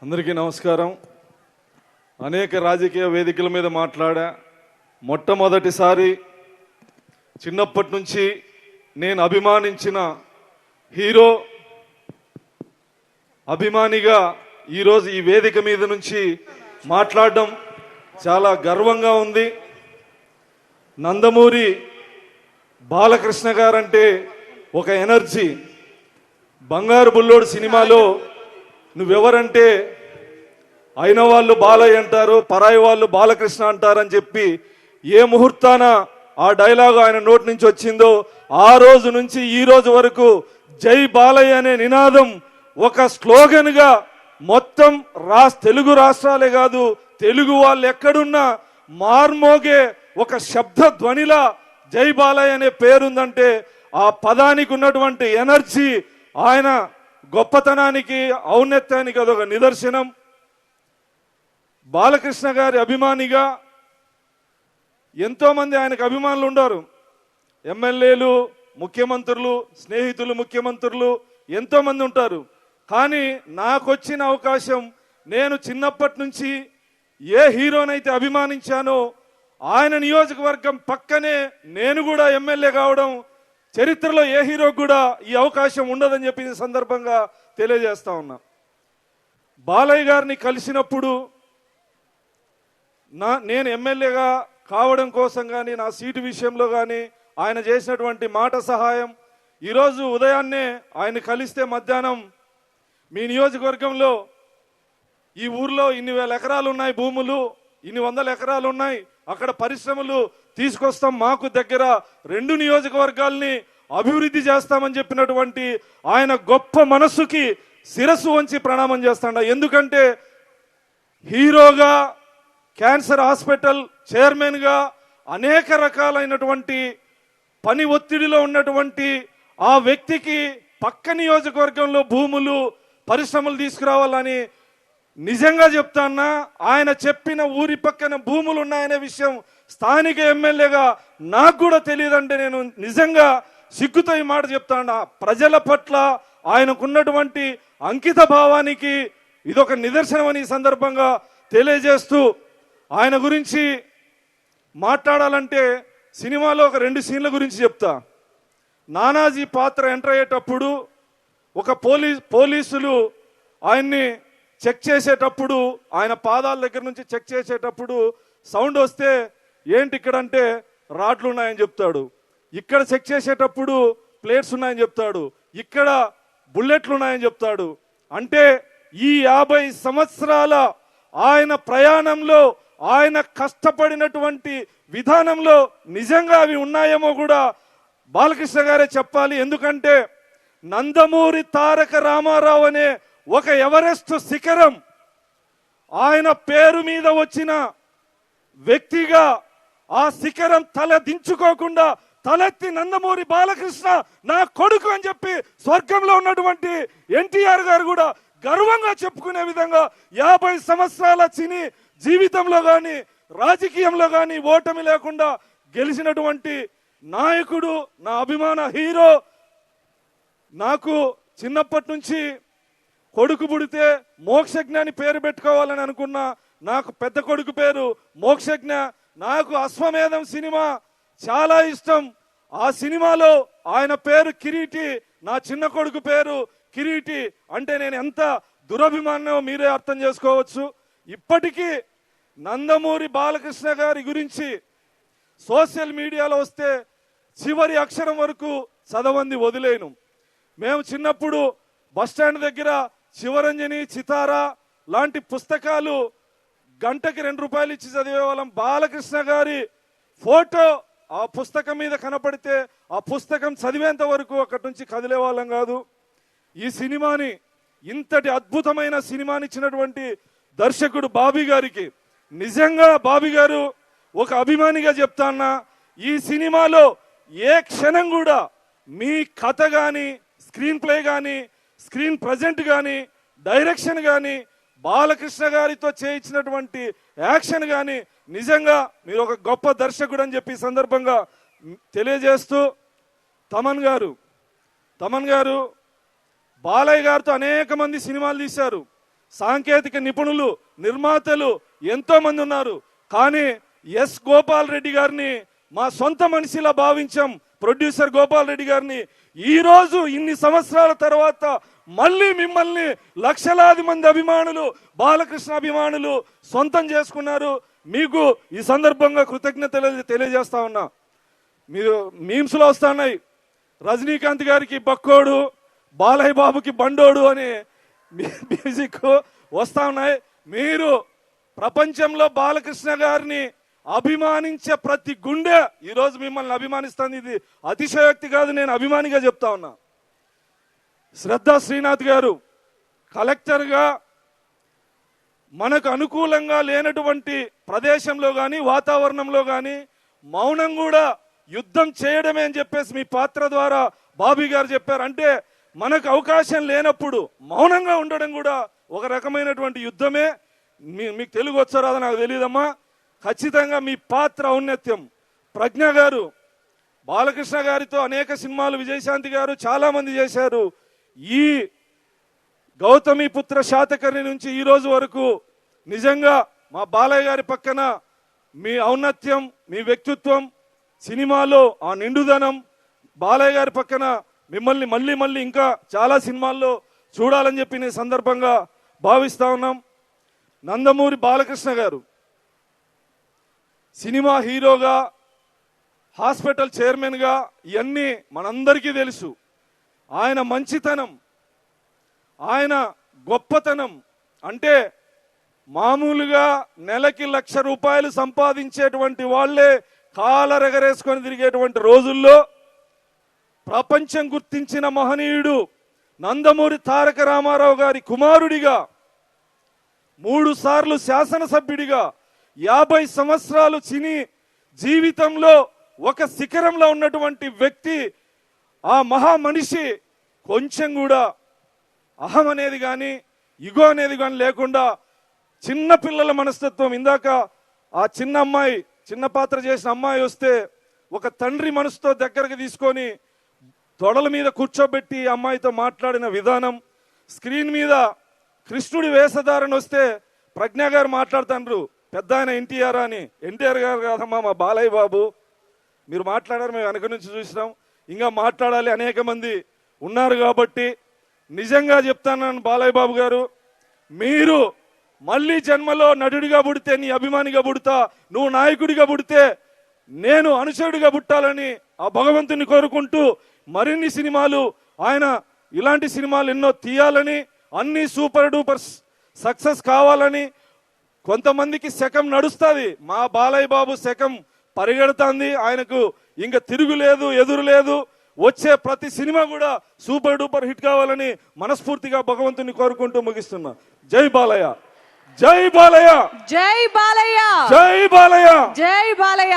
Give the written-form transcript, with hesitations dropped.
అందరికీ నమస్కారం. అనేక రాజకీయ వేదికల మీద మాట్లాడా. మొట్టమొదటిసారి చిన్నప్పటి నుంచి నేను అభిమానించిన హీరో అభిమానిగా ఈరోజు ఈ వేదిక మీద నుంచి మాట్లాడడం చాలా గర్వంగా ఉంది. నందమూరి బాలకృష్ణ గారంటే ఒక ఎనర్జీ. బంగారు బుల్లోడు సినిమాలో నువ్వెవరంటే అయిన వాళ్ళు బాలయ్య అంటారు, పరాయి వాళ్ళు బాలకృష్ణ అంటారని చెప్పి ఏ ముహూర్తాన ఆ డైలాగ్ ఆయన నోటి నుంచి వచ్చిందో ఆ రోజు నుంచి ఈ రోజు వరకు జై బాలయ్య అనే నినాదం ఒక స్లోగన్గా మొత్తం తెలుగు రాష్ట్రాలే కాదు, తెలుగు వాళ్ళు ఎక్కడున్నా మార్మోగే ఒక శబ్ద ధ్వనిలా జై బాలయ్య అనే పేరుందంటే ఆ పదానికి ఉన్నటువంటి ఎనర్జీ, ఆయన గొప్పతనానికి ఔన్నత్యానికి అదొక నిదర్శనం. బాలకృష్ణ గారి అభిమానిగా ఎంతోమంది ఆయనకు అభిమానులు ఉన్నారు. ఎమ్మెల్యేలు, ముఖ్యమంత్రులు, స్నేహితులు ముఖ్యమంత్రులు ఎంతోమంది ఉంటారు. కానీ నాకు వచ్చిన అవకాశం, నేను చిన్నప్పటి నుంచి ఏ హీరోనైతే అభిమానించానో ఆయన నియోజకవర్గం పక్కనే నేను కూడా ఎమ్మెల్యే కావడం చరిత్రలో ఏ హీరోకు కూడా ఈ అవకాశం ఉండదని చెప్పి ఈ సందర్భంగా తెలియజేస్తా ఉన్నా. బాలయ్య గారిని కలిసినప్పుడు నేను ఎమ్మెల్యేగా కావడం కోసం కానీ, నా సీటు విషయంలో కానీ ఆయన చేసినటువంటి మాట సహాయం, ఈరోజు ఉదయాన్నే ఆయన కలిస్తే మధ్యాహ్నం మీ నియోజకవర్గంలో ఈ ఊర్లో ఇన్ని వేల ఎకరాలు ఉన్నాయి, భూములు ఇన్ని వందల ఎకరాలు ఉన్నాయి, అక్కడ పరిశ్రమలు తీసుకొస్తాం, మాకు దగ్గర 2 నియోజకవర్గాల్ని అభివృద్ధి చేస్తామని చెప్పినటువంటి ఆయన గొప్ప మనస్సుకి శిరస్సు వంచి ప్రణామం చేస్తాడ. ఎందుకంటే హీరోగా, క్యాన్సర్ హాస్పిటల్ చైర్మన్గా, అనేక రకాలైనటువంటి పని ఒత్తిడిలో ఉన్నటువంటి ఆ వ్యక్తికి పక్క నియోజకవర్గంలో భూములు, పరిశ్రమలు తీసుకురావాలని నిజంగా చెప్తాన్నా, ఆయన చెప్పిన ఊరి పక్కన భూములు ఉన్నాయనే విషయం స్థానిక ఎమ్మెల్యేగా నాకు కూడా తెలియదంటే నేను నిజంగా సిగ్గుతో ఈ మాట చెప్తాను. ప్రజల పట్ల ఆయనకున్నటువంటి అంకిత భావానికి ఇదొక నిదర్శనం అని ఈ సందర్భంగా తెలియజేస్తూ, ఆయన గురించి మాట్లాడాలంటే సినిమాలో ఒక 2 సీన్ల గురించి చెప్తా. నానాజీ పాత్ర ఎంటర్ అయ్యేటప్పుడు ఒక పోలీసులు ఆయన్ని చెక్ చేసేటప్పుడు, ఆయన పాదాల దగ్గర నుంచి చెక్ చేసేటప్పుడు సౌండ్ వస్తే ఏంటి ఇక్కడంటే రాడ్లు ఉన్నాయని చెప్తాడు, ఇక్కడ చెక్ చేసేటప్పుడు ప్లేట్స్ ఉన్నాయని చెప్తాడు, ఇక్కడ బుల్లెట్లు ఉన్నాయని చెప్తాడు. అంటే ఈ 50 సంవత్సరాల ఆయన ప్రయాణంలో, ఆయన కష్టపడినటువంటి విధానంలో నిజంగా అవి ఉన్నాయేమో కూడా బాలకృష్ణ గారే చెప్పాలి. ఎందుకంటే నందమూరి తారక రామారావు అనే ఒక ఎవరెస్ట్ శిఖరం ఆయన పేరు మీద వచ్చిన వ్యక్తిగా ఆ శిఖరం తల దించుకోకుండా తలెత్తి నందమూరి బాలకృష్ణ నా కొడుకు అని చెప్పి స్వర్గంలో ఉన్నటువంటి ఎన్టీఆర్ గారు కూడా గర్వంగా చెప్పుకునే విధంగా 50 సంవత్సరాల చిని జీవితంలో కానీ, రాజకీయంలో కానీ ఓటమి లేకుండా గెలిచినటువంటి నాయకుడు, నా అభిమాన హీరో. నాకు చిన్నప్పటి నుంచి కొడుకు పుడితే మోక్షజ్ఞ అని పేరు పెట్టుకోవాలని అనుకున్నా. నాకు పెద్ద కొడుకు పేరు మోక్షజ్ఞ. నాకు అశ్వమేధం సినిమా చాలా ఇష్టం. ఆ సినిమాలో ఆయన పేరు కిరీటి, నా చిన్న కొడుకు పేరు కిరీటి. అంటే నేను ఎంత దురభిమానమో మీరే అర్థం చేసుకోవచ్చు. ఇప్పటికీ నందమూరి బాలకృష్ణ గారి గురించి సోషల్ మీడియాలో వస్తే చివరి అక్షరం వరకు చదవంది వదిలేను. మేము చిన్నప్పుడు బస్టాండ్ దగ్గర శివరంజని, చితారా లాంటి పుస్తకాలు గంటకి 2 రూపాయలు ఇచ్చి చదివే వాళ్ళం. బాలకృష్ణ గారి ఫోటో ఆ పుస్తకం మీద కనపడితే ఆ పుస్తకం చదివేంత వరకు అక్కడి నుంచి కదిలే వాళ్ళం కాదు. ఈ సినిమాని, ఇంతటి అద్భుతమైన సినిమాని ఇచ్చినటువంటి దర్శకుడు బాబీ గారికి నిజంగా బాబీ గారు ఒక అభిమానిగా చెప్తాన్నా, ఈ సినిమాలో ఏ క్షణం కూడా మీ కథ కానీ, స్క్రీన్ ప్లే కానీ, స్క్రీన్ ప్రజెంట్ కానీ, డైరెక్షన్ కానీ, బాలకృష్ణ గారితో చేయించినటువంటి యాక్షన్ కానీ నిజంగా మీరు ఒక గొప్ప దర్శకుడు అని చెప్పి సందర్భంగా తెలియజేస్తూ, తమన్ గారు బాలయ్య గారితో అనేక మంది సినిమాలు తీశారు. సాంకేతిక నిపుణులు, నిర్మాతలు ఎంతో మంది ఉన్నారు. కానీ ఎస్ గోపాల్ రెడ్డి గారిని మా సొంత మనిషిలా భావించాం. ప్రొడ్యూసర్ గోపాల్ రెడ్డి గారిని ఈ రోజు ఇన్ని సంవత్సరాల తర్వాత మళ్ళీ మిమ్మల్ని లక్షలాది మంది అభిమానులు, బాలకృష్ణ అభిమానులు సొంతం చేసుకున్నారు. మీకు ఈ సందర్భంగా కృతజ్ఞతలు తెలియజేస్తా ఉన్నా. మీరు మీమ్స్లో వస్తున్నాయి, రజనీకాంత్ గారికి బక్కోడు, బాలయ్య బాబుకి బండోడు అని మ్యూజిక్ వస్తా ఉన్నాయి. మీరు ప్రపంచంలో బాలకృష్ణ గారిని అభిమానించే ప్రతి గుండె ఈరోజు మిమ్మల్ని అభిమానిస్తుంది. ఇది అతిశయోక్తి కాదు, నేను అభిమానిగా చెప్తా ఉన్నా. శ్రద్ధా శ్రీనాథ్ గారు కలెక్టర్గా మనకు అనుకూలంగా లేనటువంటి ప్రదేశంలో కానీ వాతావరణంలో కానీ మౌనం కూడా యుద్ధం చేయడమే అని చెప్పేసి మీ పాత్ర ద్వారా బాబీ గారు చెప్పారు. అంటే మనకు అవకాశం లేనప్పుడు మౌనంగా ఉండడం కూడా ఒక రకమైనటువంటి యుద్ధమే. మీకు తెలుగు వచ్చారాదో నాకు తెలియదమ్మా. ఖచ్చితంగా మీ పాత్ర ఔన్నత్యం. ప్రజ్ఞ గారు బాలకృష్ణ గారితో అనేక సినిమాలు, విజయశాంతి గారు చాలా మంది చేశారు. ఈ గౌతమి పుత్ర శాతకర్ణి నుంచి ఈ రోజు వరకు నిజంగా మా బాలయ్య గారి పక్కన మీ ఔన్నత్యం, మీ వ్యక్తిత్వం, సినిమాలో ఆ నిండుదనం, బాలయ్య గారి పక్కన మిమ్మల్ని మళ్ళీ మళ్ళీ ఇంకా చాలా సినిమాల్లో చూడాలని చెప్పి నేను సందర్భంగా భావిస్తా ఉన్నాం. నందమూరి బాలకృష్ణ గారు సినిమా హీరోగా, హాస్పిటల్ చైర్మన్గా ఇవన్నీ మనందరికీ తెలుసు. ఆయన మంచితనం, ఆయన గొప్పతనం అంటే మామూలుగా నెలకి 1,00,000 రూపాయలు సంపాదించేటువంటి వాళ్లే కాలరెగరేసుకొని తిరిగేటువంటి రోజుల్లో ప్రపంచం గుర్తించిన మహనీయుడు నందమూరి తారక రామారావు గారి కుమారుడిగా, 3 సార్లు శాసనసభ్యుడిగా, 50 సంవత్సరాలు సినీ జీవితంలో ఒక శిఖరంలో ఉన్నటువంటి వ్యక్తి, ఆ మహా మనిషి కొంచెం కూడా అహం అనేది కానీ ఇగో అనేది కానీ లేకుండా చిన్న పిల్లల మనస్తత్వం. ఇందాక ఆ చిన్న అమ్మాయి, చిన్న పాత్ర చేసిన అమ్మాయి వస్తే ఒక తండ్రి మనసుతో దగ్గరకు తీసుకొని తొడల మీద కూర్చోబెట్టి అమ్మాయితో మాట్లాడిన విధానం, స్క్రీన్ మీద కృష్ణుడి వేషధారణ వస్తే ప్రజ్ఞ గారు మాట్లాడుతాండ్రు, పెద్ద ఆయన ఎన్టీఆర్ అని. ఎన్టీఆర్ గారు కాదమ్మా, మా బాలయ్య బాబు. మీరు మాట్లాడారు, మేము వెనక నుంచి చూసినాం. ఇంకా మాట్లాడాలి, అనేక మంది ఉన్నారు. కాబట్టి నిజంగా చెప్తాను బాలయ్య బాబు గారు, మీరు మళ్ళీ జన్మలో నటుడిగా పుడితే నీ అభిమానిగా పుడతా, నువ్వు నాయకుడిగా పుడితే నేను అనుచరుడిగా పుట్టాలని ఆ భగవంతుని కోరుకుంటూ మరిన్ని సినిమాలు, ఆయన ఇలాంటి సినిమాలు ఎన్నో తీయాలని, అన్ని సూపర్ డూపర్ సక్సెస్ కావాలని. కొంతమందికి శకం నడుస్తుంది, మా బాలయ్య బాబు శకం పరిగెడుతుంది. ఆయనకు ఇంకా తిరుగులేదు, ఎదురు లేదు. వచ్చే ప్రతి సినిమా కూడా సూపర్ డూపర్ హిట్ కావాలని మనస్ఫూర్తిగా భగవంతుని కోరుకుంటూ ముగిస్తున్నా. జై బాలయ్య, జై బాలయ్య, జై బాలయ్య, జై బాలయ్య, జై బాలయ్య.